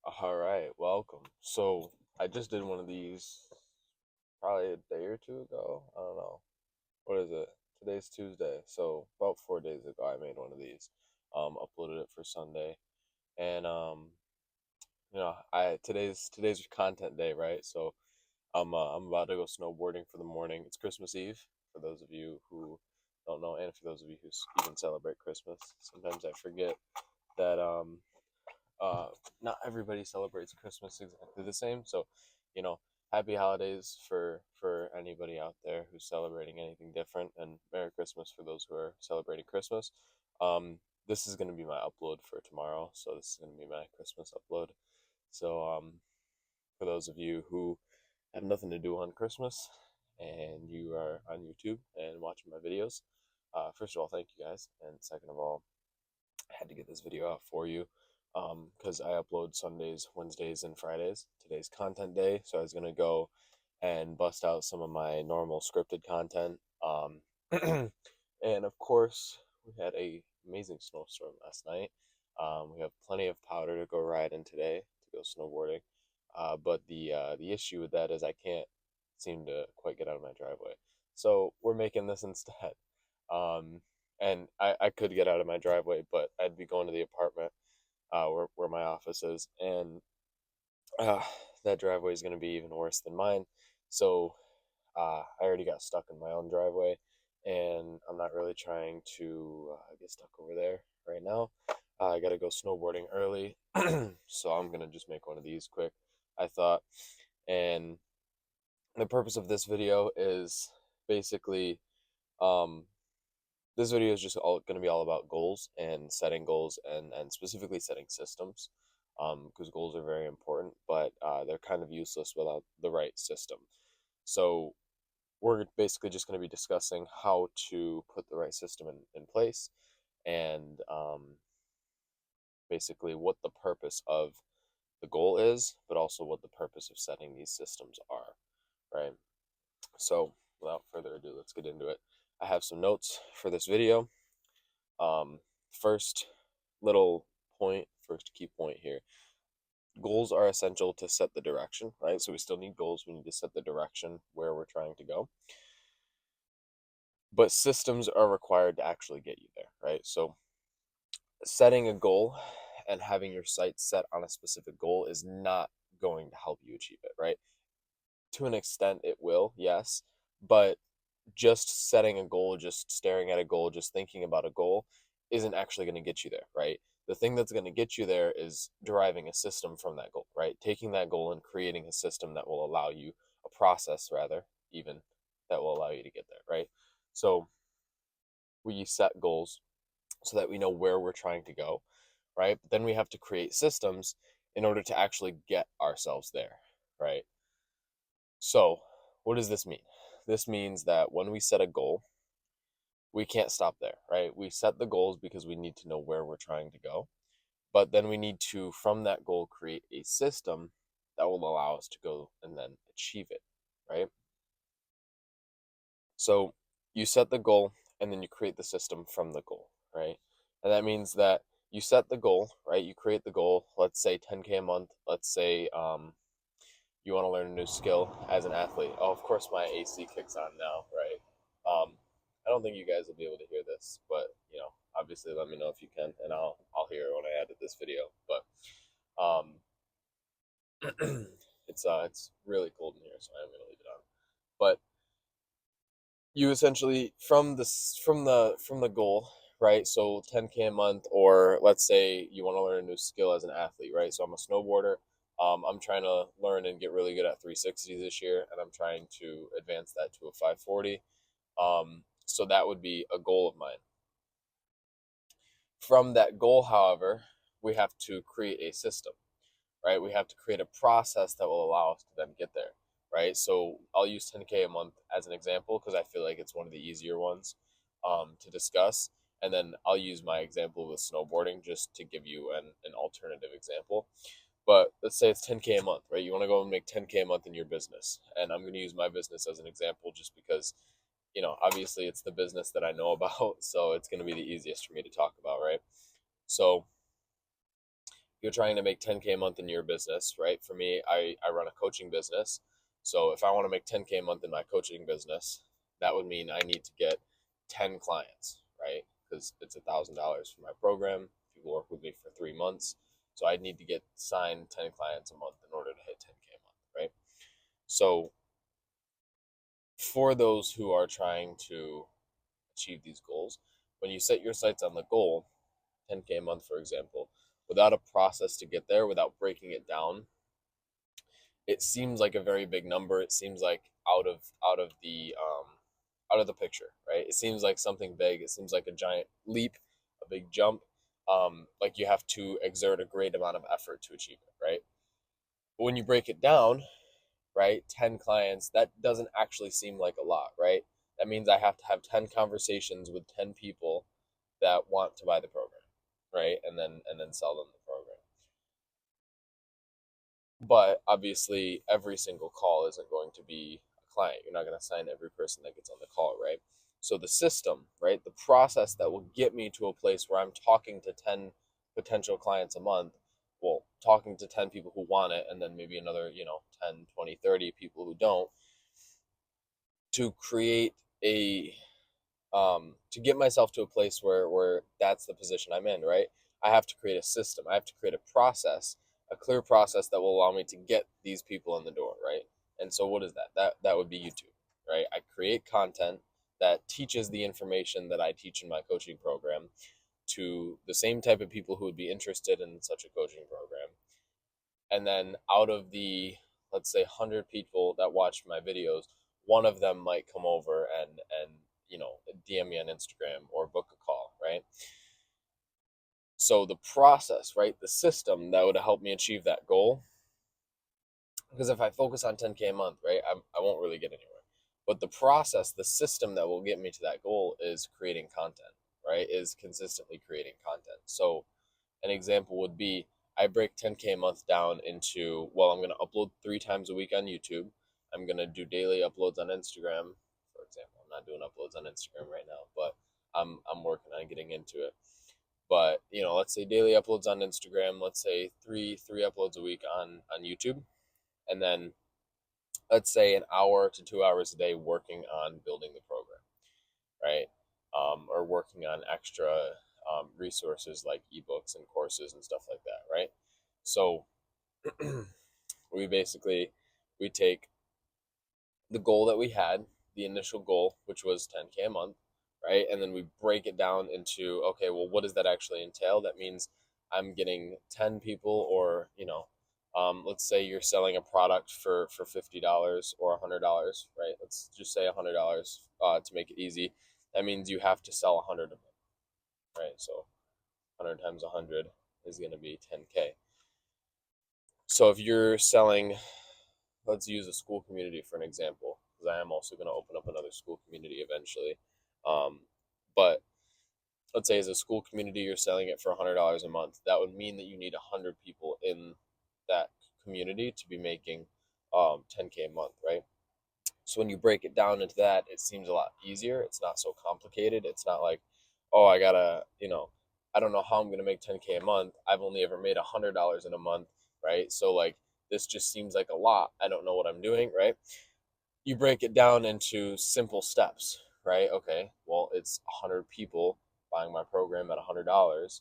All right, welcome. So I just did one of these probably a day or two ago. I don't know. What is it? Today's Tuesday. So about 4 days ago I made one of these. Uploaded it for Sunday. And I today's content day, right? So I'm about to go snowboarding for the morning. It's Christmas Eve for those of you who don't know, and for those of you who even celebrate Christmas. Sometimes I forget that uh, not everybody celebrates Christmas exactly the same. So, you know, happy holidays for anybody out there who's celebrating anything different, and Merry Christmas for those who are celebrating Christmas. Um, this is going to be my upload for tomorrow, so this is going to be my Christmas upload. So, for those of you who have nothing to do on Christmas and you are on YouTube and watching my videos, first of all, thank you guys, and second of all, I had to get this video out for you because I upload Sundays, Wednesdays, and Fridays. Today's content day, so I was gonna go and bust out some of my normal scripted content. And of course, we had a amazing snowstorm last night. We have plenty of powder to go ride in today to go snowboarding. But the issue with that is I can't seem to quite get out of my driveway. So we're making this instead. Um, and I could get out of my driveway, but I'd be going to the apartment where my office is, and uh, that driveway is going to be even worse than mine. So I already got stuck in my own driveway, and I'm not really trying to get stuck over there right now. I got to go snowboarding early, so I'm going to just make one of these quick, I thought. And the purpose of this video is basically um, this video is just all going to be all about goals and setting goals and specifically setting systems because goals are very important, but they're kind of useless without the right system. So we're basically just going to be discussing how to put the right system in place and basically what the purpose of the goal is, but also what the purpose of setting these systems are, right? So without further ado, let's get into it. I have some notes for this video. Um, first first key point here. Goals are essential to set the direction, right? So we still need goals. We need to set the direction where we're trying to go. But systems are required to actually get you there, right? So setting a goal and having your sights set on a specific goal is not going to help you achieve it, right? To an extent, it will, yes, but just setting a goal, just staring at a goal, just thinking about a goal isn't actually going to get you there, right? The thing that's going to get you there is deriving a system from that goal, right? Taking that goal and creating a system that will allow you, a process rather, even that will allow you to get there, right? So we set goals so that we know where we're trying to go, right? But then we have to create systems in order to actually get ourselves there, right? So, what does this mean? This means that when we set a goal, we can't stop there, right? We set the goals because we need to know where we're trying to go. But then we need to, from that goal, create a system that will allow us to go and then achieve it, right? So you set the goal and then you create the system from the goal, right? And that means that you set the goal, right? You create the goal, let's say 10K a month. Let's say you want to learn a new skill as an athlete. Oh, of course, my AC kicks on now, right? I don't think you guys will be able to hear this, but obviously, let me know if you can, and I'll hear it when I edit this video. But um, it's really cold in here, so I'm gonna leave it on. But you essentially from the goal, right? So 10K a month, or let's say you want to learn a new skill as an athlete, right? So I'm a snowboarder. I'm trying to learn and get really good at 360 this year, and I'm trying to advance that to a 540. So that would be a goal of mine. From that goal, however, we have to create a system, right? We have to create a process that will allow us to then get there, right? So I'll use 10K a month as an example because I feel like it's one of the easier ones to discuss. And then I'll use my example with snowboarding just to give you an alternative example. But let's say it's 10K a month, right? You want to go and make 10K a month in your business. And I'm going to use my business as an example just because, obviously it's the business that I know about. So it's going to be the easiest for me to talk about, right? So you're trying to make 10K a month in your business, right? For me, I run a coaching business. So if I want to make 10K a month in my coaching business, that would mean I need to get 10 clients, right? Because it's $1,000 for my program. People work with me for 3 months. So I need to get signed 10 clients a month in order to hit 10K a month, right? So for those who are trying to achieve these goals, when you set your sights on the goal, 10K a month, for example, without a process to get there, without breaking it down, it seems like a very big number. It seems like out of the picture, right? It seems like something big. It seems like a giant leap, a big jump. Like you have to exert a great amount of effort to achieve it, right? But when you break it down, right, 10 clients, that doesn't actually seem like a lot, right? That means I have to have 10 conversations with 10 people that want to buy the program, right? And then sell them the program. But obviously, every single call isn't going to be a client. You're not going to sign every person that gets on the call, right? So the system, right, the process that will get me to a place where I'm talking to 10 potential clients a month, well, talking to 10 people who want it, and then maybe another, 10, 20, 30 people who don't, to create a to get myself to a place where that's the position I'm in, right? I have to create a system. I have to create a process, a clear process that will allow me to get these people in the door, right? And so what is that? That would be YouTube, right? I create content that teaches the information that I teach in my coaching program to the same type of people who would be interested in such a coaching program. And then out of the, let's say, 100 people that watch my videos, one of them might come over and DM me on Instagram or book a call, right? So the process, right, the system that would help me achieve that goal, because if I focus on 10K a month, right, I won't really get anywhere. But the process, the system that will get me to that goal is creating content, right? Is consistently creating content. So an example would be I break 10K a month down into, well, I'm going to upload 3 times a week on YouTube. I'm going to do daily uploads on Instagram, for example. I'm not doing uploads on Instagram right now, but I'm working on getting into it. But, let's say daily uploads on Instagram, let's say three uploads a week on YouTube, and then let's say an hour to 2 hours a day working on building the program, right? Or working on extra resources like ebooks and courses and stuff like that, right? So we basically we take the goal that we had, the initial goal, which was 10K a month, right? And then we break it down into, okay, well, what does that actually entail? That means I'm getting 10 people, or, let's say you're selling a product for $50 or $100, right? Let's just say $100 to make it easy. That means you have to sell 100 of them, right? So 100 times 100 is going to be 10K. So if you're selling, let's use a school community for an example, because I am also going to open up another school community eventually. Um, but let's say as a school community, you're selling it for $100 a month. That would mean that you need 100 people in that community to be making 10K a month, right? So when you break it down into that, it seems a lot easier. It's not so complicated. It's not like, oh, I gotta, I don't know how I'm gonna make 10K a month. I've only ever made $100 in a month, right? So like this just seems like a lot. I don't know what I'm doing, right? You break it down into simple steps, right? Okay, well, it's 100 people buying my program at $100.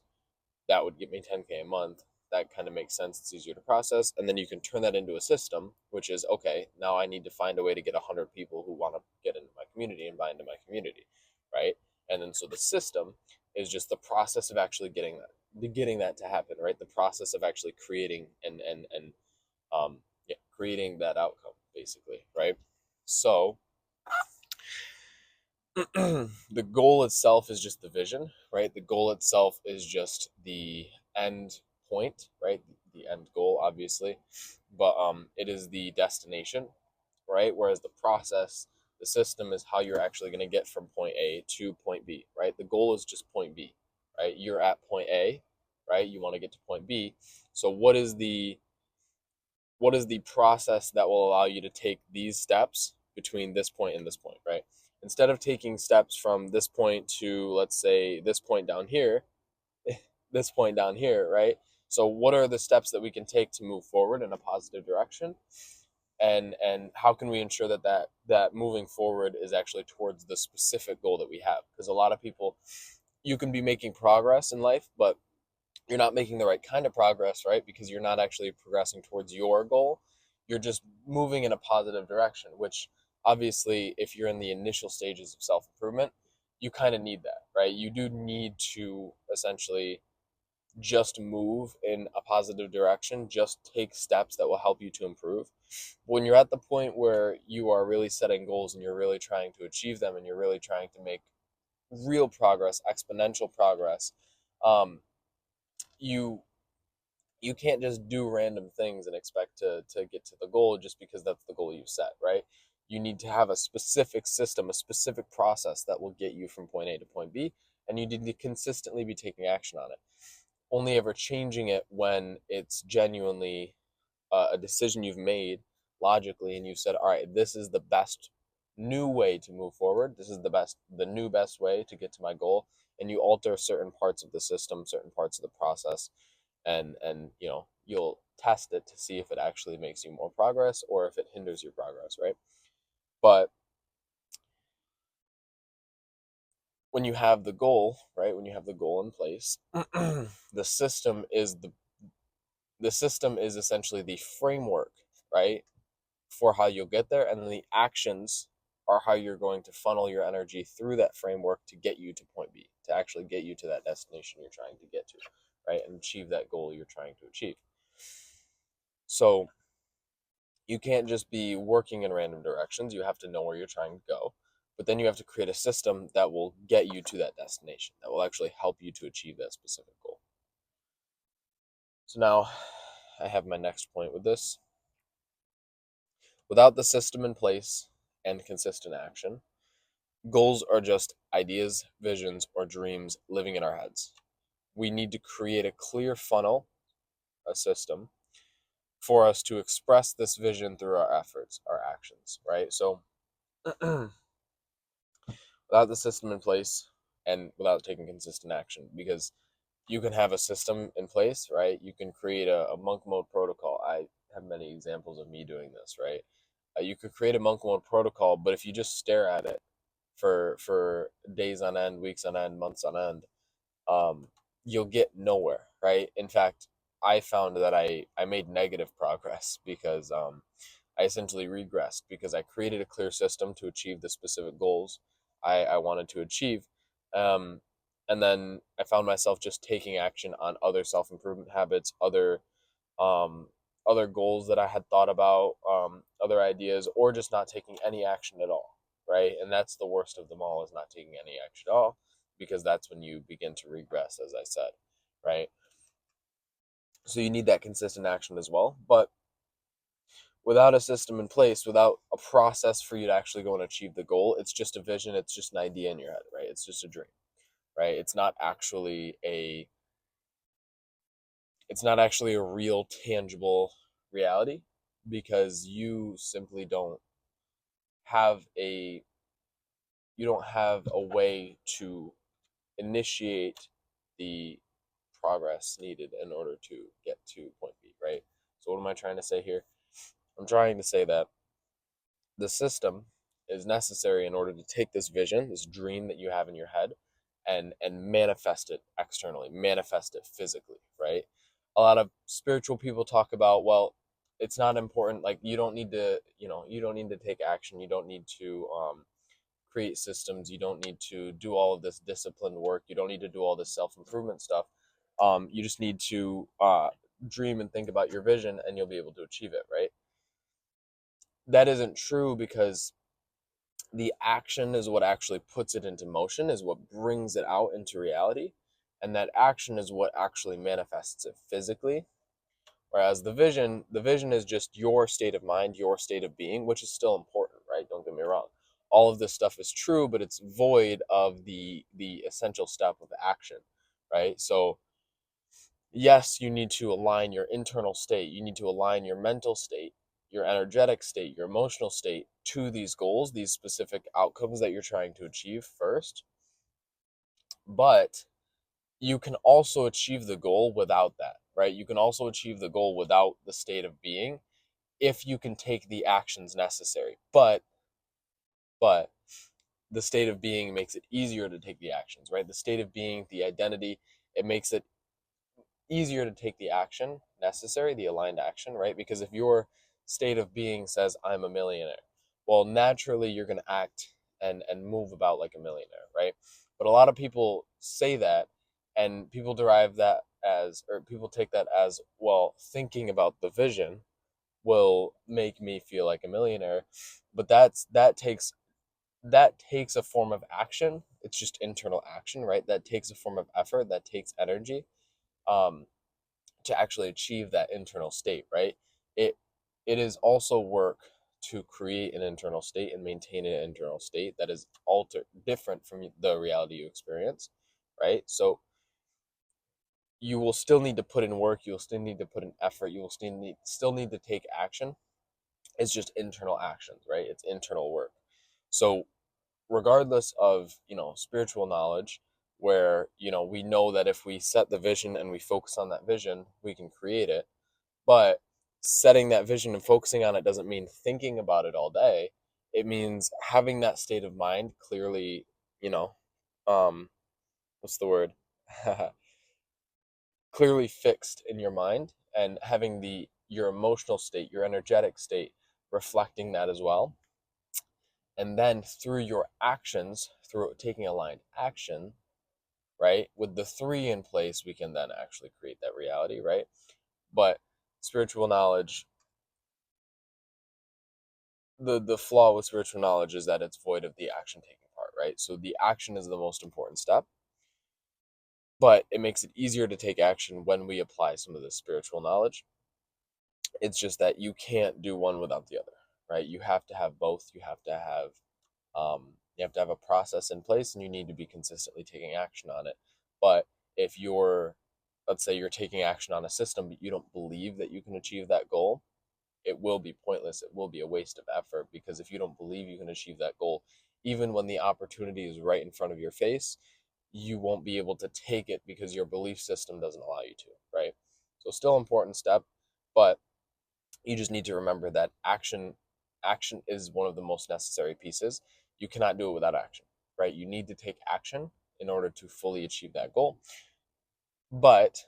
That would get me 10K a month. That kind of makes sense. It's easier to process. And then you can turn that into a system, which is, okay, now I need to find a way to get 100 people who want to get into my community and buy into my community, right? And then so the system is just the process of actually getting that to happen, right? The process of actually creating and yeah, creating that outcome, basically, right? So the goal itself is just the vision, right? The goal itself is just the end point, right? The end goal, obviously, but it is the destination, right? Whereas the process, the system is how you're actually going to get from point A to point B, right? The goal is just point B, right? You're at point A, right? You want to get to point B. So what is the process that will allow you to take these steps between this point and this point, right? Instead of taking steps from this point to, let's say, this point down here, this point down here, right? So what are the steps that we can take to move forward in a positive direction? And how can we ensure that moving forward is actually towards the specific goal that we have? Because a lot of people, you can be making progress in life, but you're not making the right kind of progress, right? Because you're not actually progressing towards your goal. You're just moving in a positive direction, which obviously, if you're in the initial stages of self improvement, you kind of need that, right? You do need to essentially just move in a positive direction, just take steps that will help you to improve. When you're at the point where you are really setting goals and you're really trying to achieve them and you're really trying to make real progress, exponential progress, um, you you can't just do random things and expect to get to the goal just because that's the goal you set, right? You need to have a specific system, a specific process that will get you from point A to point B, and you need to consistently be taking action on it. Only ever changing it when it's genuinely a decision you've made logically and you said, all right, this is the best new way to move forward. This is the new best way to get to my goal. And you alter certain parts of the system, certain parts of the process, and you'll test it to see if it actually makes you more progress or if it hinders your progress, right? But when you have the goal, right, when you have the goal in place, the system is the system is essentially the framework, right, for how you'll get there, and then the actions are how you're going to funnel your energy through that framework to get you to point B, to actually get you to that destination you're trying to get to, right, and achieve that goal you're trying to achieve. So you can't just be working in random directions. You have to know where you're trying to go, but then you have to create a system that will get you to that destination, that will actually help you to achieve that specific goal. So now I have my next point with this. Without the system in place and consistent action, goals are just ideas, visions, or dreams living in our heads. We need to create a clear funnel, a system, for us to express this vision through our efforts, our actions, right? So, without the system in place and without taking consistent action, because you can have a system in place, right? You can create a monk mode protocol. I have many examples of me doing this, right? You could create a monk mode protocol, but if you just stare at it for days on end, weeks on end, months on end, um, you'll get nowhere, right? In fact, I found that I made negative progress because I essentially regressed because I created a clear system to achieve the specific goals I wanted to achieve. Um, and then I found myself just taking action on other self improvement habits, um, other goals that I had thought about, other ideas, or just not taking any action at all, right? And that's the worst of them all, is not taking any action at all, because that's when you begin to regress, as I said, right? So you need that consistent action as well. But without a system in place, without a process for you to actually go and achieve the goal, it's just a vision, it's just an idea in your head, right? It's just a dream, right? It's not actually a real tangible reality, because have a you don't have a way to initiate the progress needed in order to get to point B, right? So what am I trying to say here? I'm trying to say that the system is necessary in order to take this vision, this dream that you have in your head, and manifest it externally, manifest it physically, right? A lot of spiritual people talk about, well, it's not important, like you don't need to take action, you don't need to create systems, you don't need to do all of this disciplined work, you don't need to do all this self-improvement stuff. You just need to dream and think about your vision and you'll be able to achieve it, right? That isn't true, because the action is what actually puts it into motion, is what brings it out into reality, and that action is what actually manifests it physically. Whereas the vision is just your state of mind, your state of being, which is still important, right? Don't get me wrong, all of this stuff is true, but it's void of the essential step of action, right? So yes, you need to align your internal state. You need to align your mental state, your energetic state, your emotional state to these goals, these specific outcomes that you're trying to achieve first. But you can also achieve the goal without that. right? You can also achieve the goal without the state of being if you can take the actions necessary. But the state of being makes it easier to take the actions, right? The state of being, the identity, it makes it easier to take the action necessary, the aligned action, right? Because if your state of being says, I'm a millionaire, well, naturally you're going to act and move about like a millionaire, right? But a lot of people say that and people derive that as, or people take that as, well, thinking about the vision will make me feel like a millionaire. But that takes a form of action. It's just internal action, right? That takes a form of effort, that takes energy. Um, to actually achieve that internal state, right? It it is also work to create an internal state and maintain an internal state that is different from the reality you experience, right? So you will still need to put in work, you will still need to put in effort, you will still need to take action. It's just internal actions, right? It's internal work. So regardless of, spiritual knowledge, where, we know that if we set the vision and we focus on that vision, we can create it. But setting that vision and focusing on it doesn't mean thinking about it all day. It means having that state of mind clearly, you know, um, what's the word? Clearly fixed in your mind, and having the your emotional state, your energetic state reflecting that as well. And then through your actions, through taking aligned action, right? With the three in place, we can then actually create that reality, right? But spiritual knowledge, the flaw with spiritual knowledge is that it's void of the action taking part, right? So the action is the most important step, but it makes it easier to take action when we apply some of this spiritual knowledge. It's just that you can't do one without the other, right? You have to have both. You have to have a process in place, and you need to be consistently taking action on it. But if you're, let's say you're taking action on a system, but you don't believe that you can achieve that goal, it will be pointless. It will be a waste of effort, because if you don't believe you can achieve that goal, even when the opportunity is right in front of your face, you won't be able to take it because your belief system doesn't allow you to, right? So still important step, but you just need to remember that action is one of the most necessary pieces. You cannot do it without action, right? You need to take action in order to fully achieve that goal. But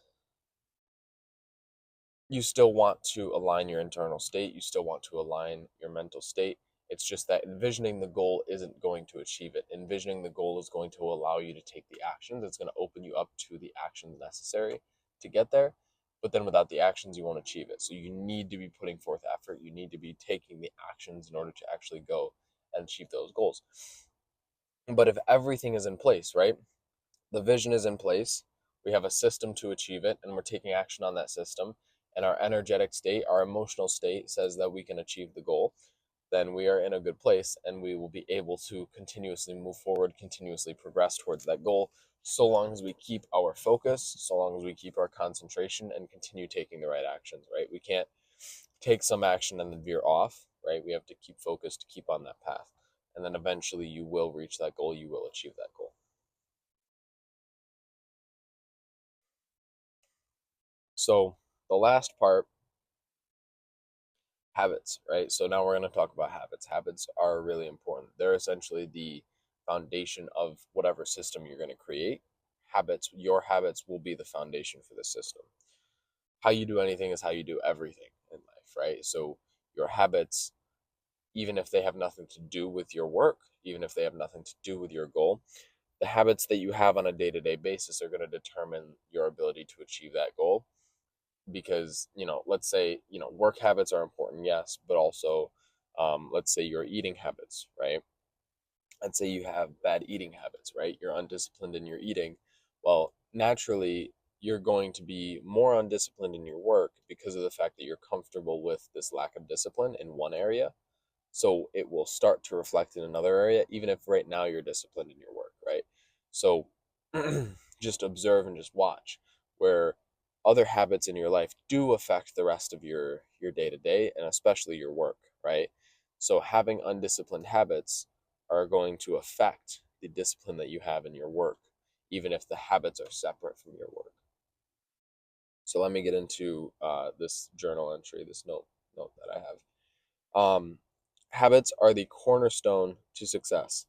you still want to align your internal state, you still want to align your mental state. It's just that envisioning the goal isn't going to achieve it. Envisioning the goal is going to allow you to take the actions. It's going to open you up to the actions necessary to get there. But then without the actions, you won't achieve it. So you need to be putting forth effort. You need to be taking the actions in order to actually go and achieve those goals. But if everything is in place, right? The vision is in place, we have a system to achieve it, and we're taking action on that system, and our energetic state, our emotional state says that we can achieve the goal, then we are in a good place, and we will be able to continuously move forward, continuously progress towards that goal, so long as we keep our focus, so long as we keep our concentration and continue taking the right actions, right? We can't take some action and then veer off, right? We have to keep focused to keep on that path. And then eventually you will reach that goal, you will achieve that goal. So the last part, habits, right? So now we're going to talk about habits. Habits are really important. They're essentially the foundation of whatever system you're going to create. Your habits will be the foundation for the system. How you do anything is how you do everything in life, right? So your habits, even if they have nothing to do with your work, even if they have nothing to do with your goal, the habits that you have on a day-to-day basis are going to determine your ability to achieve that goal. Because, let's say, work habits are important, yes, but also, let's say your eating habits, right? Let's say you have bad eating habits, right? You're undisciplined in your eating. Well, naturally you're going to be more undisciplined in your work because of the fact that you're comfortable with this lack of discipline in one area. So it will start to reflect in another area, even if right now you're disciplined in your work, right? So just observe and just watch where other habits in your life do affect the rest of your day to day, and especially your work, right? So having undisciplined habits are going to affect the discipline that you have in your work, even if the habits are separate from your work. So let me get into this journal entry, this note that I have. Habits are the cornerstone to success.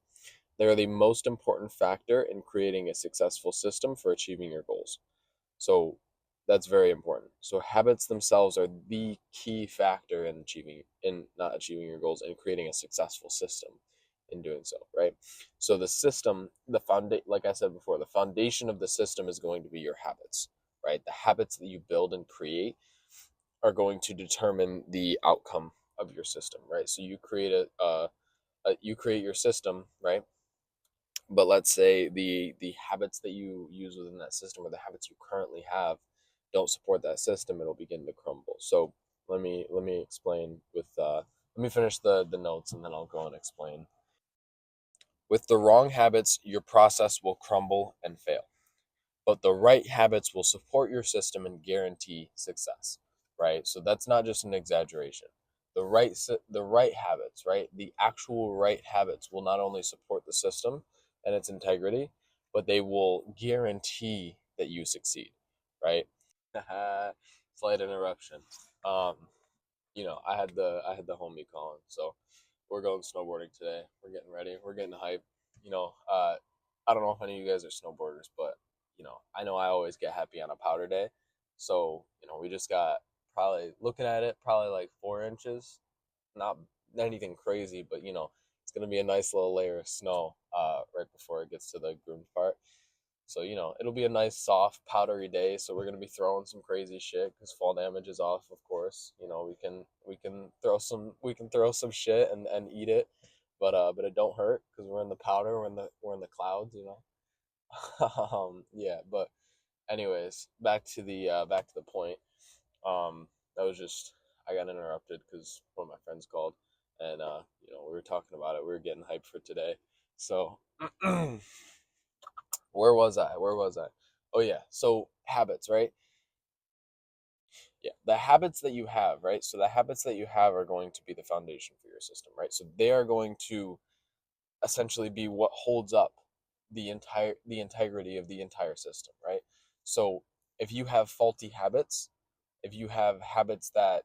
They are the most important factor in creating a successful system for achieving your goals. So that's very important. So habits themselves are the key factor in not achieving your goals and creating a successful system in doing so, right? So the system, like I said before, the foundation of the system is going to be your habits, right? The habits that you build and create are going to determine the outcome of your system, right? So you create your system, right? But let's say the habits that you use within that system or the habits you currently have don't support that system, it'll begin to crumble. So let me explain with let me finish the notes and then I'll go and explain. With the wrong habits, your process will crumble and fail, but the right habits will support your system and guarantee success, right? So that's not just an exaggeration. The right habits, right? The actual right habits will not only support the system and its integrity, but they will guarantee that you succeed, right? Slight interruption. Um, I had the homie calling, so we're going snowboarding today. We're getting ready. We're getting hype. You know, I don't know if any of you guys are snowboarders, but I know I always get happy on a powder day. So we just got probably looking at it, probably like 4 inches. Not anything crazy, but it's gonna be a nice little layer of snow right before it gets to the groomed part. So it'll be a nice soft powdery day. So we're gonna be throwing some crazy shit because fall damage is off, of course. We can throw some shit and eat it, but it don't hurt because we're in the powder, we're in the clouds. Yeah. But anyways, back to the point. That was just I got interrupted because one of my friends called, and we were talking about it. We were getting hyped for today. So where was I? Where was I? Oh yeah. So habits, right? Yeah, the habits that you have, right? So the habits that you have are going to be the foundation for your system, right? So they are going to essentially be what holds up the integrity of the entire system, right? So if you have faulty habits, if you have habits that,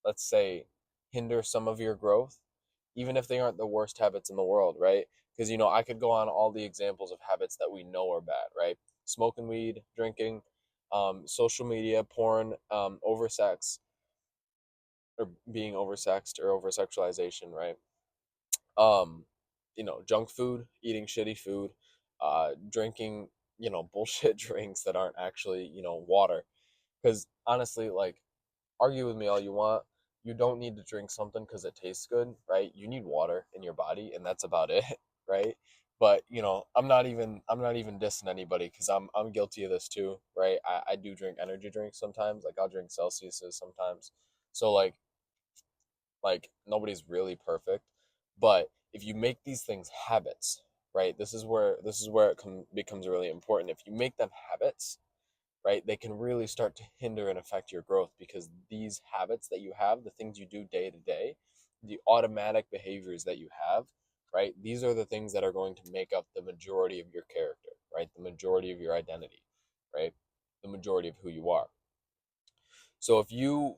let's say, hinder some of your growth, even if they aren't the worst habits in the world, right? Because I could go on all the examples of habits that we know are bad, right? Smoking weed, drinking, social media, porn, oversex, or being oversexed or oversexualization, right? Um, junk food, eating shitty food, drinking, bullshit drinks that aren't actually, water. Because honestly, like, argue with me all you want. You don't need to drink something because it tastes good, right? You need water in your body, and that's about it, right? But I'm not even dissing anybody because I'm guilty of this too, right? I do drink energy drinks sometimes. Like I'll drink Celsiuses sometimes. So like nobody's really perfect, but if you make these things habits, right? This is where becomes really important. If you make them habits, right, they can really start to hinder and affect your growth because these habits that you have, the things you do day to day, the automatic behaviors that you have, right, these are the things that are going to make up the majority of your character, right, the majority of your identity, right, the majority of who you are. So if you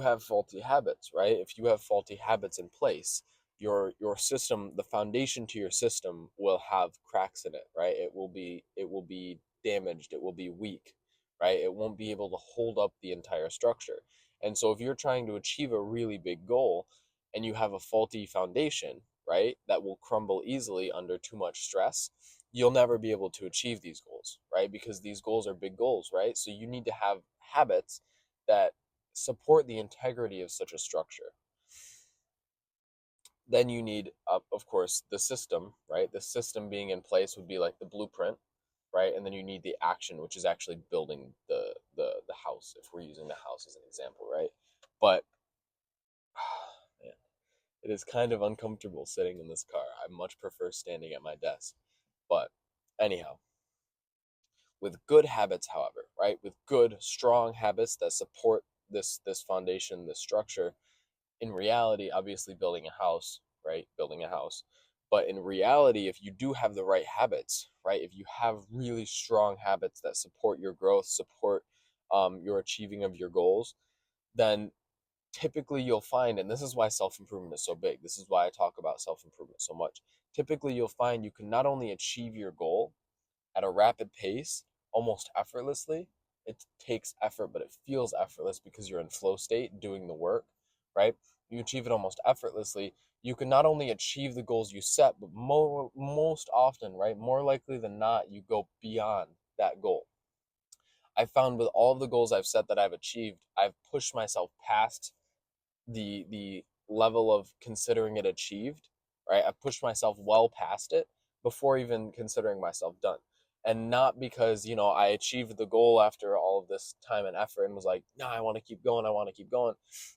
have faulty habits, right? If you have faulty habits in place, your system, the foundation to your system will have cracks in it, right? It will be damaged, it will be weak, right? It won't be able to hold up the entire structure. And so if you're trying to achieve a really big goal and you have a faulty foundation, right, that will crumble easily under too much stress, you'll never be able to achieve these goals, right? Because these goals are big goals, right? So you need to have habits that support the integrity of such a structure. Then you need, of course, the system, right? The system being in place would be like the blueprint, right? And then you need the action, which is actually building the house, if we're using the house as an example, right? But man, it is kind of uncomfortable sitting in this car. I much prefer standing at my desk. But anyhow, with good habits, however, right? With good, strong habits that support this foundation, this structure, in reality, obviously building a house, right? Building a house. But in reality, if you do have the right habits, right? If you have really strong habits that support your growth, support your achieving of your goals, then typically you'll find, and this is why self-improvement is so big, this is why I talk about self-improvement so much, typically you'll find you can not only achieve your goal at a rapid pace, almost effortlessly. It takes effort, but it feels effortless because you're in flow state doing the work, right? You achieve it almost effortlessly. You can not only achieve the goals you set, but most often, right? More likely than not, you go beyond that goal. I found with all of the goals I've set that I've achieved, I've pushed myself past the level of considering it achieved, right? I pushed myself well past it before even considering myself done. And not because, I achieved the goal after all of this time and effort and was like, no, I want to keep going, I want to keep going,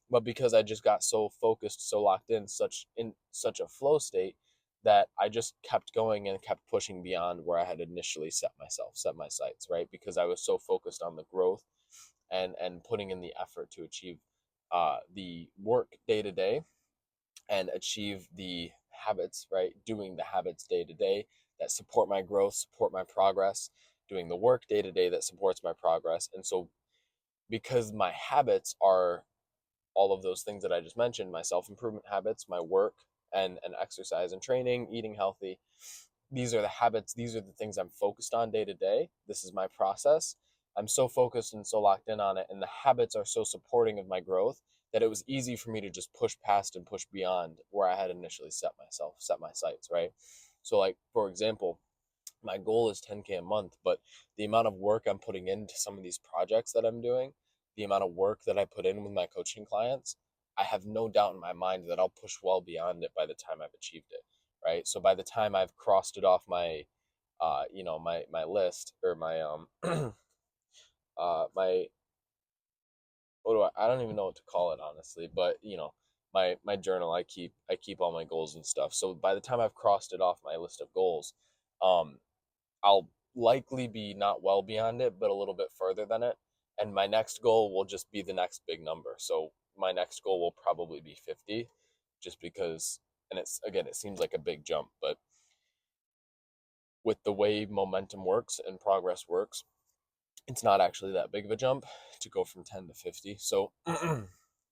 but because I just got so focused, so locked in such a flow state that I just kept going and kept pushing beyond where I had initially set my sights, right? Because I was so focused on the growth and putting in the effort to achieve the work day to day and achieve the habits, right? Doing the habits day to day that support my growth, support my progress, doing the work day to day that supports my progress. And so, because my habits are all of those things that I just mentioned, my self improvement habits, my work, and exercise and training, eating healthy, these are the habits, these are the things I'm focused on day to day. This is my process. I'm so focused and so locked in on it, and the habits are so supporting of my growth that it was easy for me to just push past and push beyond where I had initially set my sights, right? So, like, for example, my goal is 10K a month, but the amount of work I'm putting into some of these projects that I'm doing, the amount of work that I put in with my coaching clients, I have no doubt in my mind that I'll push well beyond it by the time I've achieved it, right? So by the time I've crossed it off my, my list, or my my, I don't even know what to call it honestly, but my journal, I keep all my goals and stuff. So by the time I've crossed it off my list of goals, um, I'll likely be not well beyond it, but a little bit further than it. And my next goal will just be the next big number. So my next goal will probably be 50, just because, and it's, again, it seems like a big jump, but with the way momentum works and progress works, it's not actually that big of a jump to go from 10 to 50. So,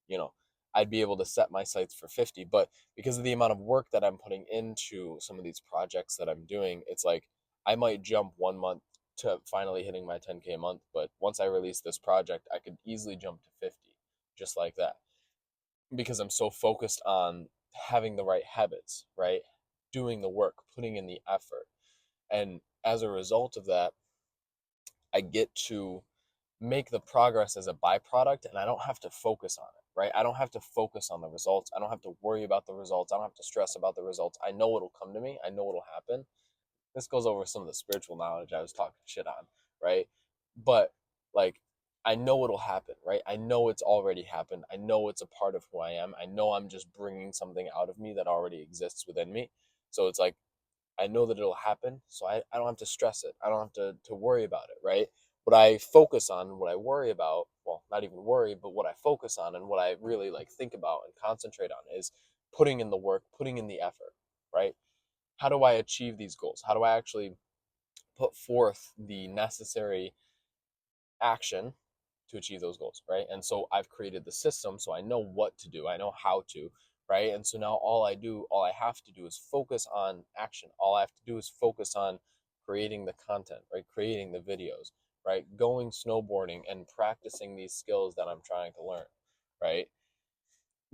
you know, I'd be able to set my sights for 50, but because of the amount of work that I'm putting into some of these projects that I'm doing, it's like I might jump 1 month to finally hitting my 10K a month, but once I release this project, I could easily jump to 50 just like that, because I'm so focused on having the right habits, right? Doing the work, putting in the effort. And as a result of that, I get to make the progress as a byproduct, and I don't have to focus on it, right? I don't have to focus on the results. I don't have to worry about the results. I don't have to stress about the results. I know it'll come to me. I know it'll happen. This goes over some of the spiritual knowledge I was talking shit on, right? But like, I know it'll happen, right? I know it's already happened. I know it's a part of who I am. I know I'm just bringing something out of me that already exists within me. So it's like, I know that it'll happen, so I don't have to stress it. I don't have to worry about it, right? What I focus on, what I worry about, well, not even worry, but what I focus on and what I really like think about and concentrate on is putting in the work, putting in the effort, right? How do I achieve these goals? How do I actually put forth the necessary action to achieve those goals, right? And so I've created the system, so I know what to do, I know how to, right? And so now all I have to do is focus on action. All I have to do is focus on creating the content, right? Creating the videos, right? Going snowboarding and practicing these skills that I'm trying to learn, right?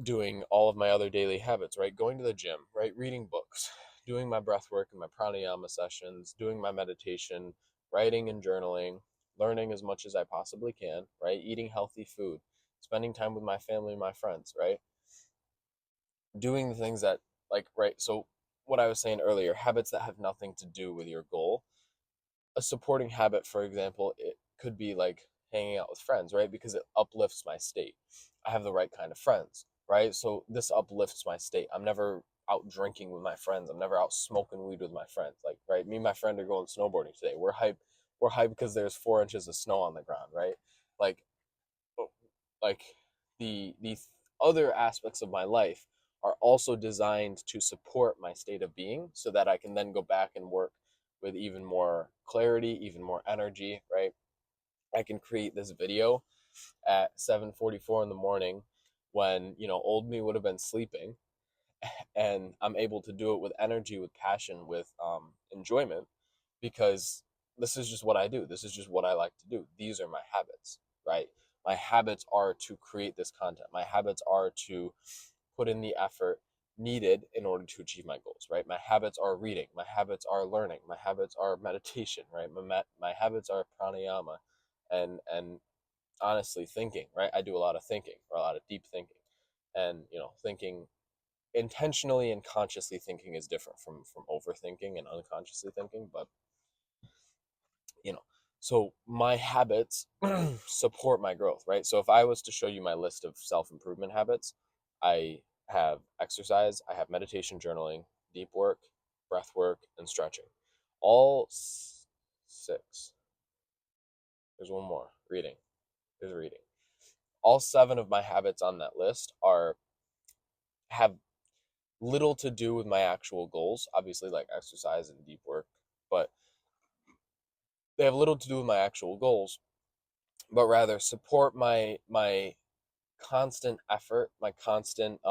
Doing all of my other daily habits, right? Going to the gym, right? Reading books, doing my breath work and my pranayama sessions, doing my meditation, writing and journaling, learning as much as I possibly can, right? Eating healthy food, spending time with my family and my friends, right? Doing the things that, like, right? So, what I was saying earlier, habits that have nothing to do with your goal. A supporting habit, for example, it could be like hanging out with friends, right? Because it uplifts my state. I have the right kind of friends, right? So this uplifts my state. I'm never out drinking with my friends. I'm never out smoking weed with my friends. Like, right? Me and my friend are going snowboarding today. We're hyped. We're hyped because there's 4 inches of snow on the ground, right? Like, oh, like the other aspects of my life are also designed to support my state of being so that I can then go back and work with even more clarity, even more energy, right? I can create this video at 7:44 in the morning when, old me would have been sleeping, and I'm able to do it with energy, with passion, with enjoyment, because this is just what I do. This is just what I like to do. These are my habits, right? My habits are to create this content. My habits are to put in the effort needed in order to achieve my goals, right? My habits are reading. My habits are learning. My habits are meditation, right? My habits are pranayama, and honestly thinking, right? I do a lot of thinking, or a lot of deep thinking, and thinking intentionally and consciously thinking is different from overthinking and unconsciously thinking. But you know so my habits support my growth, right? So if I was to show you my list of self-improvement habits, I have exercise, I have meditation, journaling, deep work, breath work, and stretching. All six. There's one more. Reading. There's reading. All seven of my habits on that list are have little to do with my actual goals, obviously, like exercise and deep work, but they have little to do with my actual goals, but rather support my constant effort, my constant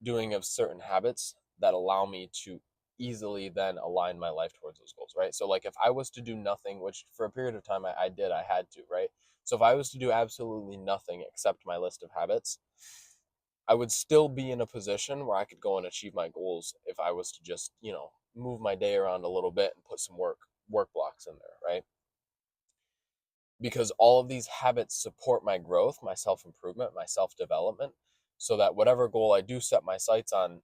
doing of certain habits that allow me to easily then align my life towards those goals, right? So like if I was to do nothing, which for a period of time I did, I had to, right? So if I was to do absolutely nothing except my list of habits, I would still be in a position where I could go and achieve my goals if I was to just, move my day around a little bit and put some work blocks in there, right? Because all of these habits support my growth, my self-improvement, my self-development, so that whatever goal I do set my sights on,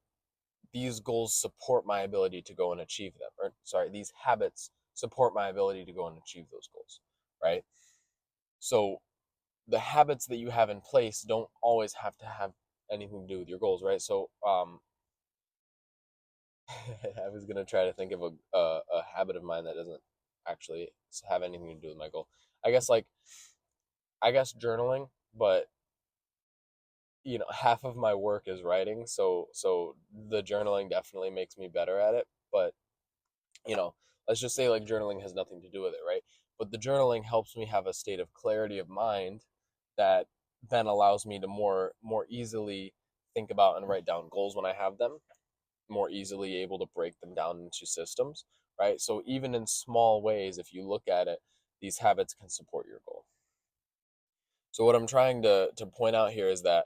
these goals support my ability to go and achieve them. Or sorry, these habits support my ability to go and achieve those goals, right? So the habits that you have in place don't always have to have anything to do with your goals, right? So I was gonna try to think of a habit of mine that doesn't actually have anything to do with my goal. I guess like I guess journaling, but half of my work is writing, so the journaling definitely makes me better at it. But you know, let's just say like journaling has nothing to do with it, right? But the journaling helps me have a state of clarity of mind that then allows me to more easily think about and write down goals when I have them, more easily able to break them down into systems, right? So even in small ways, if you look at it, these habits can support your goal. So what I'm trying to point out here is that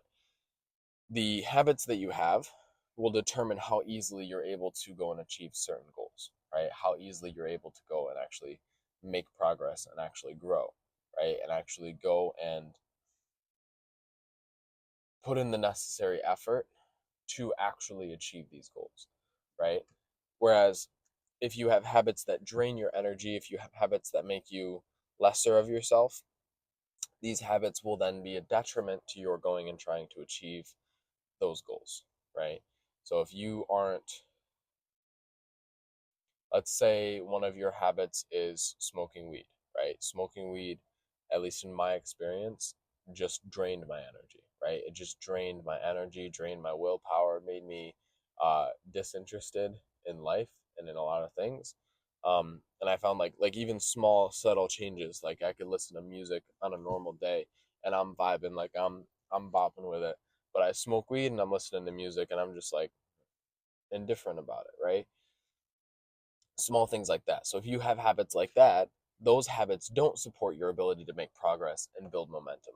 the habits that you have will determine how easily you're able to go and achieve certain goals, right? How easily you're able to go and actually make progress and actually grow, right? And actually go and put in the necessary effort to actually achieve these goals, right? Whereas if you have habits that drain your energy, if you have habits that make you lesser of yourself, these habits will then be a detriment to your going and trying to achieve those goals, right? So if you aren't, let's say one of your habits is smoking weed, right? Smoking weed, at least in my experience, just drained my energy, right? It just drained my energy, drained my willpower, made me disinterested in life and in a lot of things. And I found like even small subtle changes, like I could listen to music on a normal day and I'm vibing, like I'm bopping with it. But I smoke weed and I'm listening to music and I'm just like indifferent about it, right? Small things like that. So if you have habits like that, those habits don't support your ability to make progress and build momentum.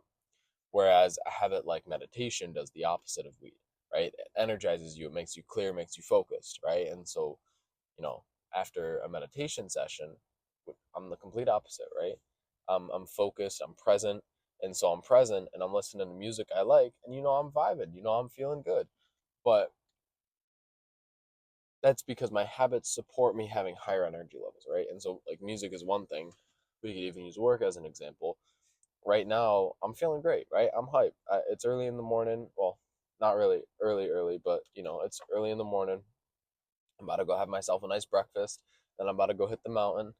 Whereas a habit like meditation does the opposite of weed, right? It energizes you, it makes you clear, makes you focused, right? And so, you know, after a meditation session, I'm the complete opposite, right? I'm focused, I'm present, and so I'm present and I'm listening to music I like, and I'm vibing, I'm feeling good. But that's because my habits support me having higher energy levels, right? And so, like, music is one thing. We could even use work as an example. Right now, I'm feeling great, right? I'm hyped. It's early in the morning. Well, not really early, but it's early in the morning. I'm about to go have myself a nice breakfast. Then I'm about to go hit the mountain.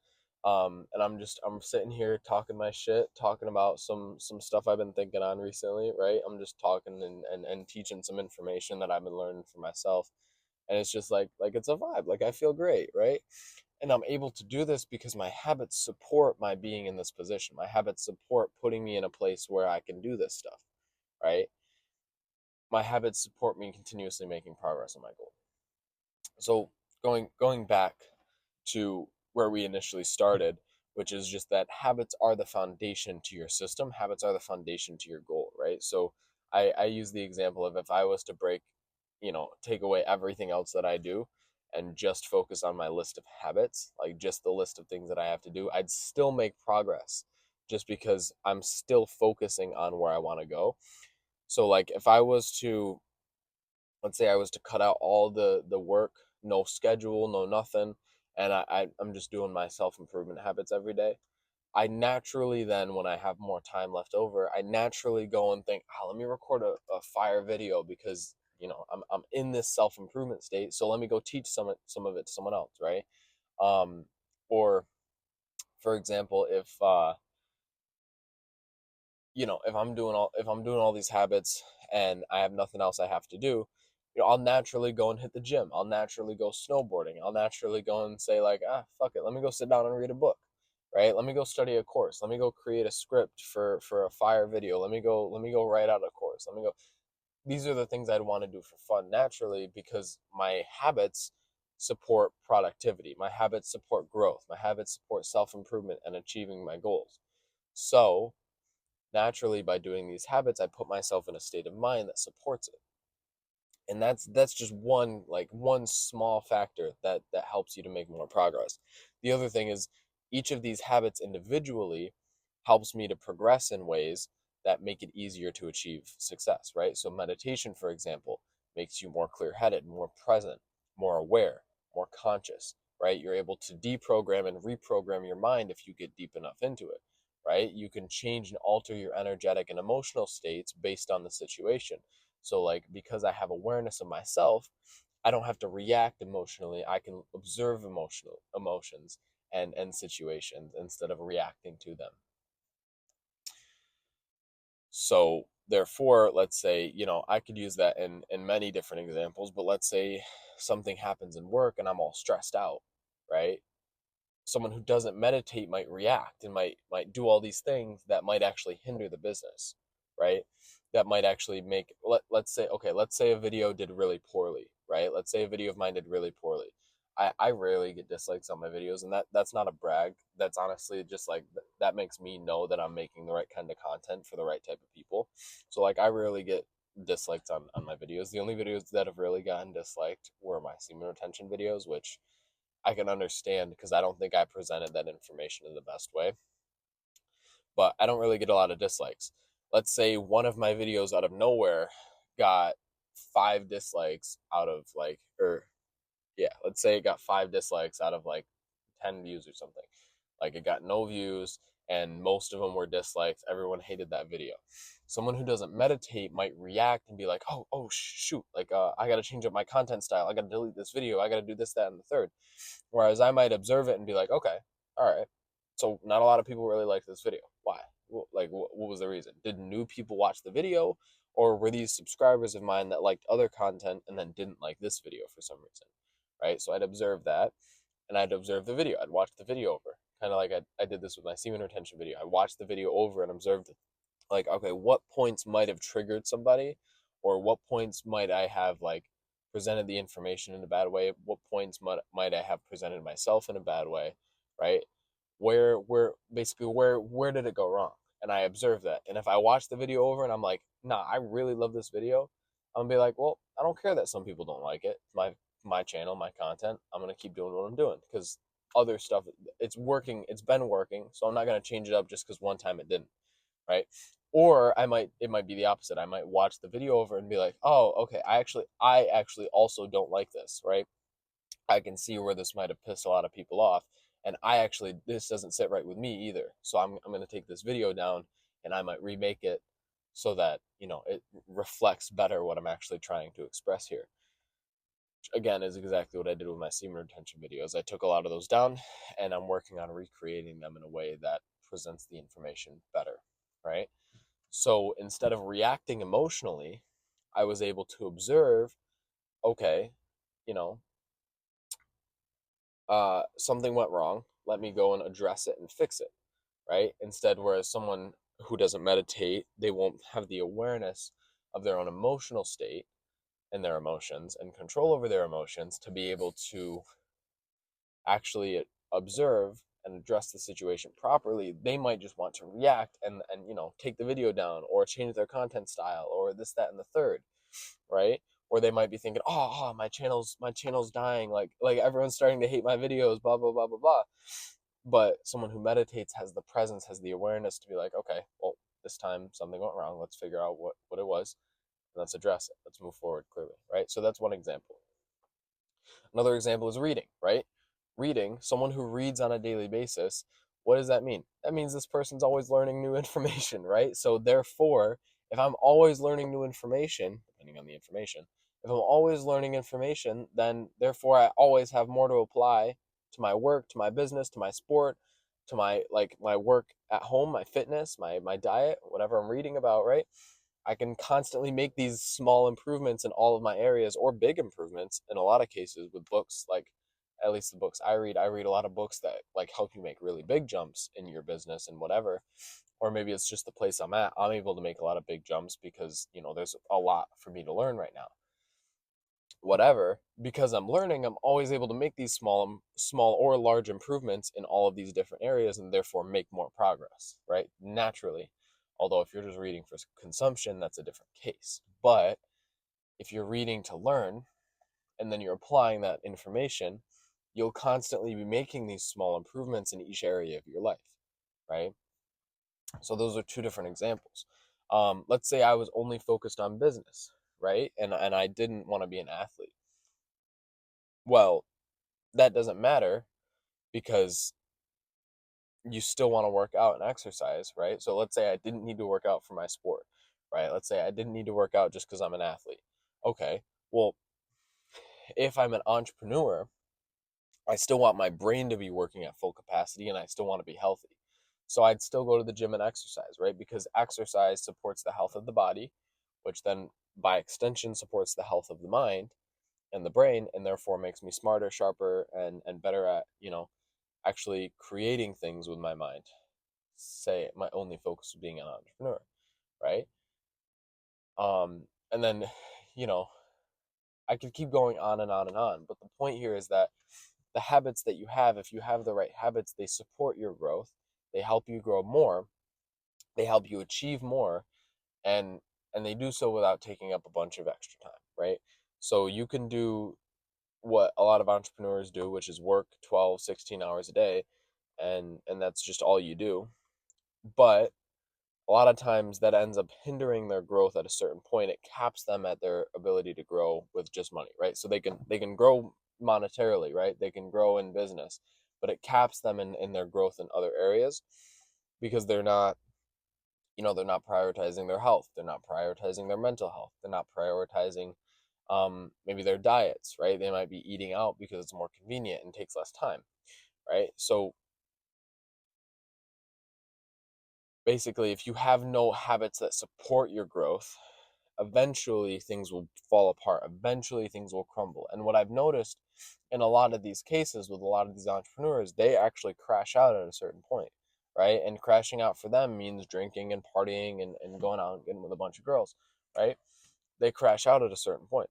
And I'm sitting here talking my shit, talking about some stuff I've been thinking on recently, right? I'm just talking and teaching some information that I've been learning for myself, and it's just like it's a vibe. Like I feel great, right? And I'm able to do this because my habits support my being in this position. My habits support putting me in a place where I can do this stuff, right? My habits support me continuously making progress on my goal. So going back to where we initially started, which is just that habits are the foundation to your system. Habits are the foundation to your goal, right? So I use the example of if I was to break, take away everything else that I do and just focus on my list of habits, like just the list of things that I have to do, I'd still make progress just because I'm still focusing on where I want to go. So like if I was to, let's say I was to cut out all the work, no schedule, no nothing, and I'm just doing my self improvement habits every day. I naturally then, when I have more time left over, I naturally go and think, let me record a fire video because I'm in this self improvement state. So let me go teach some of it to someone else, right? Um, or for example, if I'm doing all these habits and I have nothing else I have to do, I'll naturally go and hit the gym. I'll naturally go snowboarding. I'll naturally go and say like, fuck it, let me go sit down and read a book, right? Let me go study a course. Let me go create a script for a fire video. Let me go write out a course. Let me go. These are the things I'd want to do for fun naturally because my habits support productivity. My habits support growth. My habits support self improvement and achieving my goals. So naturally, by doing these habits, I put myself in a state of mind that supports it. And that's just one small factor that helps you to make more progress. The other thing is each of these habits individually helps me to progress in ways that make it easier to achieve success, right? So meditation, for example, makes you more clear-headed, more present, more aware, more conscious, right? You're able to deprogram and reprogram your mind if you get deep enough into it, right? You can change and alter your energetic and emotional states based on the situation. So like because I have awareness of myself, I don't have to react emotionally. I can observe emotional emotions and situations instead of reacting to them. So therefore, let's say, I could use that in many different examples, but let's say something happens in work and I'm all stressed out, right? Someone who doesn't meditate might react and might do all these things that might actually hinder the business, right? That might actually make let's say a video did really poorly, right? Let's say a video of mine did really poorly. I rarely get dislikes on my videos, and that's not a brag. That's honestly just like that makes me know that I'm making the right kind of content for the right type of people. So like I rarely get disliked on my videos. The only videos that have really gotten disliked were my semen retention videos, which I can understand because I don't think I presented that information in the best way. But I don't really get a lot of dislikes. Let's say one of my videos out of nowhere got 5 dislikes out of like, or yeah, let's say it got 5 dislikes out of like 10 views or something. Like it got no views and most of them were dislikes. Everyone hated that video. Someone who doesn't meditate might react and be like, oh, shoot, like I got to change up my content style. I got to delete this video. I got to do this, that, and the third. Whereas I might observe it and be like, okay, all right. So not a lot of people really like this video. Why? Like, what was the reason? Did new people watch the video, or were these subscribers of mine that liked other content and then didn't like this video for some reason? Right. So I'd observe that, and I'd observe the video. I'd watch the video over, kind of like I did this with my semen retention video. I watched the video over and observed it. Like, okay, what points might have triggered somebody, or what points might I have like presented the information in a bad way? What points might I have presented myself in a bad way, right? Where did it go wrong? And I observe that. And if I watch the video over and I'm like, nah, I really love this video, I'm gonna be like, well, I don't care that some people don't like it. It's my channel, my content. I'm gonna keep doing what I'm doing because other stuff it's working. It's been working, so I'm not gonna change it up just because one time it didn't, right? Or it might be the opposite. I might watch the video over and be like, oh, okay, I actually also don't like this, right? I can see where this might have pissed a lot of people off, and this doesn't sit right with me either. So I'm going to take this video down and I might remake it so that it reflects better what I'm actually trying to express here. Which, again, is exactly what I did with my semen retention videos. I took a lot of those down and I'm working on recreating them in a way that presents the information better, right? So instead of reacting emotionally, I was able to observe, okay, you know, something went wrong, let me go and address it and fix it, right? Instead, whereas someone who doesn't meditate, they won't have the awareness of their own emotional state and their emotions and control over their emotions to be able to actually observe and address the situation properly. They might just want to react and take the video down or change their content style or this, that, and the third, right? Or they might be thinking, oh, my channel's dying, like everyone's starting to hate my videos, blah blah blah blah blah. But someone who meditates has the presence, has the awareness to be like, okay, well, this time something went wrong. Let's figure out what it was. And let's address it. Let's move forward clearly, right? So that's one example. Another example is reading, right? Reading, someone who reads on a daily basis, what does that mean? That means this person's always learning new information, right? So therefore, if I'm always learning new information, depending on the information, if I'm always learning information, then therefore I always have more to apply to my work, to my business, to my sport, to my work at home, my fitness, my diet, whatever I'm reading about, right? I can constantly make these small improvements in all of my areas or big improvements in a lot of cases with books, like at least the books I read a lot of books that like help you make really big jumps in your business and whatever. Or maybe it's just the place I'm at. I'm able to make a lot of big jumps because, there's a lot for me to learn right now. Whatever, because I'm learning, I'm always able to make these small or large improvements in all of these different areas and therefore make more progress, right? Naturally. Although if you're just reading for consumption, that's a different case. But if you're reading to learn and then you're applying that information, you'll constantly be making these small improvements in each area of your life, right? So those are two different examples. Let's say I was only focused on business, right? And I didn't want to be an athlete. Well, that doesn't matter because you still want to work out and exercise, right? So let's say I didn't need to work out for my sport, right? Let's say I didn't need to work out just because I'm an athlete. Okay, well, if I'm an entrepreneur, I still want my brain to be working at full capacity and I still want to be healthy. So I'd still go to the gym and exercise, right? Because exercise supports the health of the body, which then by extension supports the health of the mind and the brain, and therefore makes me smarter, sharper, and better at, actually creating things with my mind. Say my only focus of being an entrepreneur, right? And then, you know, I could keep going on and on and on. But the point here is that the habits that you have, if you have the right habits, they support your growth. They help you grow more. They help you achieve more, and they do so without taking up a bunch of extra time, right? So you can do what a lot of entrepreneurs do, which is work 12, 16 hours a day, and that's just all you do. But a lot of times that ends up hindering their growth at a certain point. It caps them at their ability to grow with just money, right? So they can grow monetarily, right? They can grow in business, but it caps them in their growth in other areas because they're not prioritizing their health. They're not prioritizing their mental health. They're not prioritizing maybe their diets, right? They might be eating out because it's more convenient and takes less time, right? So basically, if you have no habits that support your growth, eventually things will fall apart. Eventually things will crumble. And what I've noticed in a lot of these cases with a lot of these entrepreneurs, they actually crash out at a certain point, right? And crashing out for them means drinking and partying and going out and getting with a bunch of girls, right? They crash out at a certain point.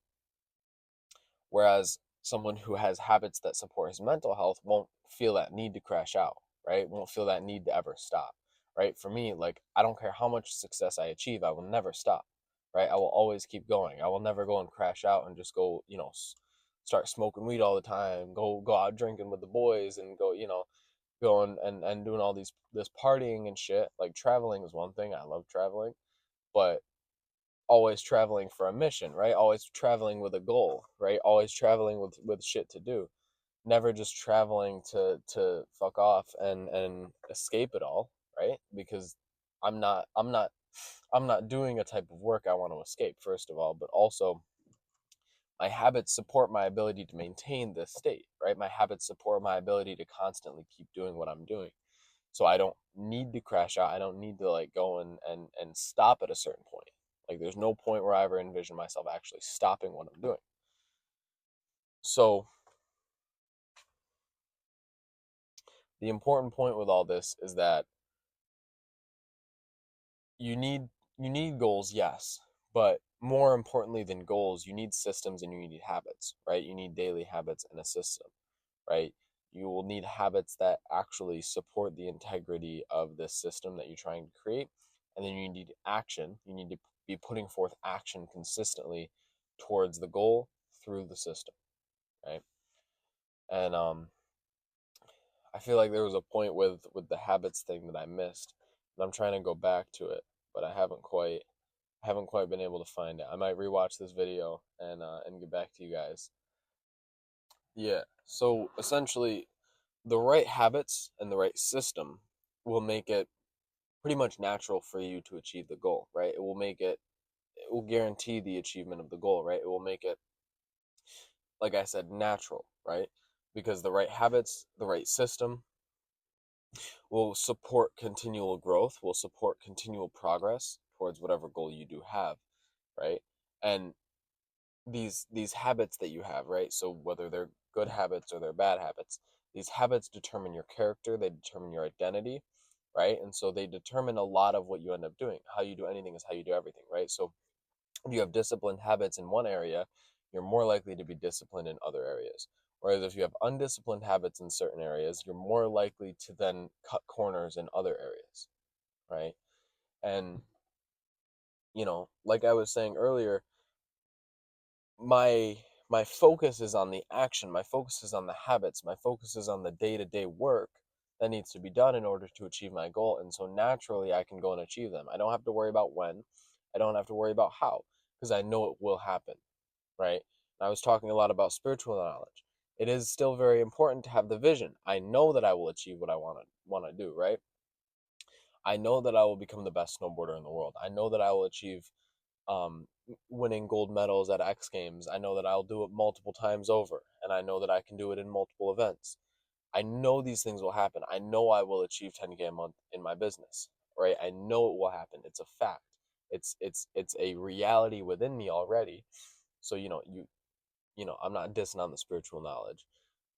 Whereas someone who has habits that support his mental health won't feel that need to crash out, right? Won't feel that need to ever stop, right? For me, like, I don't care how much success I achieve, I will never stop, right? I will always keep going. I will never go and crash out and just go, start smoking weed all the time, go out drinking with the boys and go and doing all this partying and shit. Like, traveling is one thing. I love traveling, but always traveling for a mission, right? Always traveling with a goal, right? Always traveling with shit to do. Never just traveling to fuck off and escape it all, right? Because I'm not doing a type of work I want to escape, first of all, but also my habits support my ability to maintain this state, right? My habits support my ability to constantly keep doing what I'm doing. So I don't need to crash out. I don't need to like go and stop at a certain point. Like, there's no point where I ever envision myself actually stopping what I'm doing. So The important point with all this is that you need you need goals, yes, but more importantly than goals, you need systems and you need habits, right? You need daily habits and a system, right? You will need habits that actually support the integrity of this system that you're trying to create. And then you need action. You need to be putting forth action consistently towards the goal through the system, right? And I feel like there was a point with the habits thing that I missed, and I'm trying to go back to it, but I haven't quite been able to find it. I might rewatch this video and get back to you guys. Yeah. So essentially, the right habits and the right system will make it pretty much natural for you to achieve the goal, right? It will guarantee the achievement of the goal, right? It will make it, like I said, natural, right? Because the right habits, the right system will support continual growth, will support continual progress towards whatever goal you do have, right? And these habits that you have, right? So whether they're good habits or they're bad habits, these habits determine your character, they determine your identity, right? And so they determine a lot of what you end up doing. How you do anything is how you do everything, right? So if you have disciplined habits in one area, you're more likely to be disciplined in other areas. Whereas if you have undisciplined habits in certain areas, you're more likely to then cut corners in other areas, right? And, like I was saying earlier, my my focus is on the action, my focus is on the habits, my focus is on the day-to-day work that needs to be done in order to achieve my goal. And so naturally I can go and achieve them. I don't have to worry about when, I don't have to worry about how, because I know it will happen, right? And I was talking a lot about spiritual knowledge. It is still very important to have the vision. I know that I will achieve what I want to do, right? I know that I will become the best snowboarder in the world. I know that I will achieve winning gold medals at X Games. I know that I'll do it multiple times over, and I know that I can do it in multiple events. I know these things will happen. I know I will achieve 10K a month in my business, right? I know it will happen. It's a fact. It's a reality within me already. So I'm not dissing on the spiritual knowledge,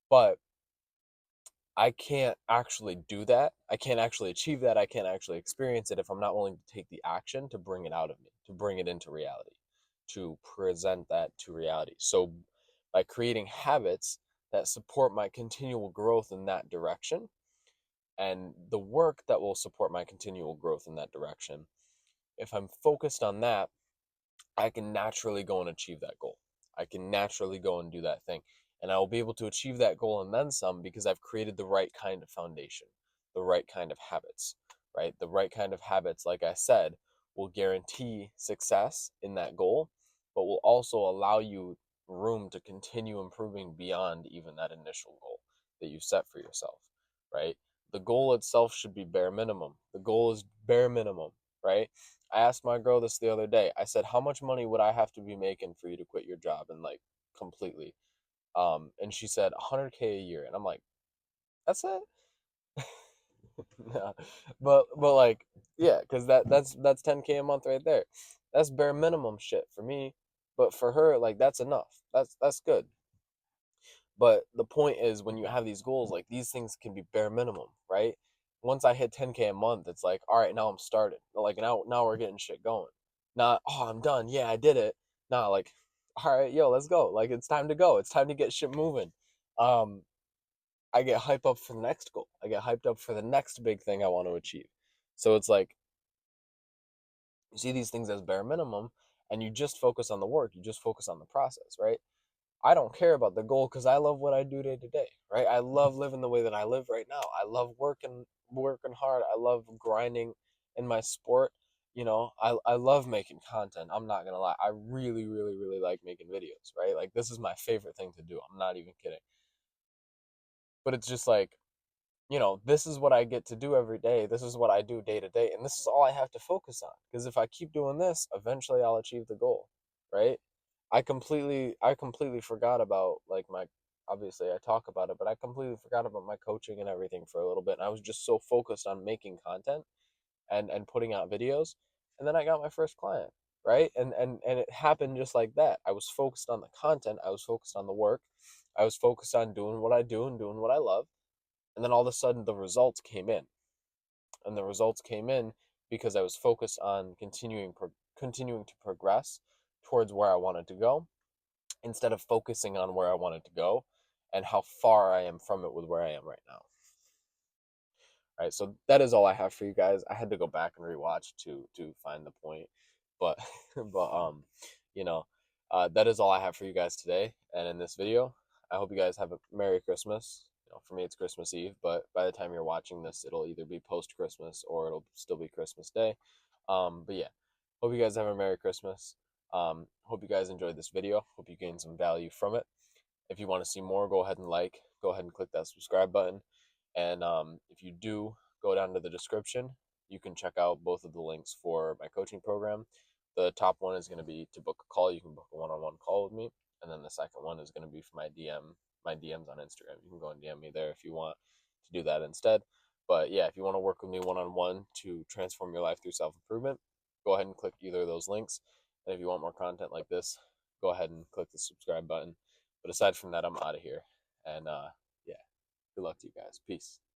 but I can't actually do that. I can't actually achieve that. I can't actually experience it if I'm not willing to take the action to bring it out of me, to bring it into reality, to present that to reality. So, by creating habits that support my continual growth in that direction and the work that will support my continual growth in that direction, if I'm focused on that, I can naturally go and achieve that goal. I can naturally go and do that thing. And I will be able to achieve that goal and then some because I've created the right kind of foundation, the right kind of habits, right? The right kind of habits, like I said, will guarantee success in that goal, but will also allow you room to continue improving beyond even that initial goal that you set for yourself, right? The goal itself should be bare minimum. The goal is bare minimum, right? I asked my girl this the other day. I said, "How much money would I have to be making for you to quit your job and like completely?" And she said 100K a year, and I'm like, "That's it." No. But like, yeah, because that's 10K a month right there. That's bare minimum shit for me, but for her, like that's enough. That's good. But the point is, when you have these goals, like these things can be bare minimum, right? Once I hit 10K a month, it's like, all right, now I'm started. Like now we're getting shit going. Not, oh, I'm done. Yeah, I did it. Nah, like, all right, yo, let's go. Like it's time to go. It's time to get shit moving. Um, I get hyped up for the next goal. I get hyped up for the next big thing I want to achieve. So it's like you see these things as bare minimum, and you just focus on the work. You just focus on the process, right? I don't care about the goal because I love what I do day to day, right? I love living the way that I live right now. I love working hard. I love grinding in my sport. I love making content. I'm not gonna lie. I really, really, really like making videos, right? Like this is my favorite thing to do. I'm not even kidding. But it's just like, this is what I get to do every day. This is what I do day to day. And this is all I have to focus on. Because if I keep doing this, eventually I'll achieve the goal, right? I completely forgot about like my obviously I talk about it, but I completely forgot about my coaching and everything for a little bit. And I was just so focused on making content and putting out videos. And then I got my first client, right? And it happened just like that. I was focused on the content, I was focused on the work, I was focused on doing what I do and doing what I love, And then all of a sudden the results came in. And the results came in because I was focused on continuing to progress towards where I wanted to go instead of focusing on where I wanted to go and how far I am from it with where I am right now. Right, so that is all I have for you guys. I had to go back and rewatch to find the point, but but you know, that is all I have for you guys today. And in this video, I hope you guys have a Merry Christmas. For me, it's Christmas Eve, but by the time you're watching this, it'll either be post Christmas or it'll still be Christmas Day. But yeah, hope you guys have a Merry Christmas. Hope you guys enjoyed this video. Hope you gained some value from it. If you want to see more, go ahead and go ahead and click that subscribe button. And if you do go down to the description, you can check out both of the links for my coaching program. The top one is going to be to book a call. You can book a one-on-one call with me, and then the second one is going to be for my DMs on Instagram. You can go and DM me there if you want to do that instead. But yeah, if you want to work with me one-on-one to transform your life through self-improvement, go ahead and click either of those links. And if you want more content like this, go ahead and click the subscribe button. But aside from that, I'm out of here. And yeah, good luck to you guys. Peace.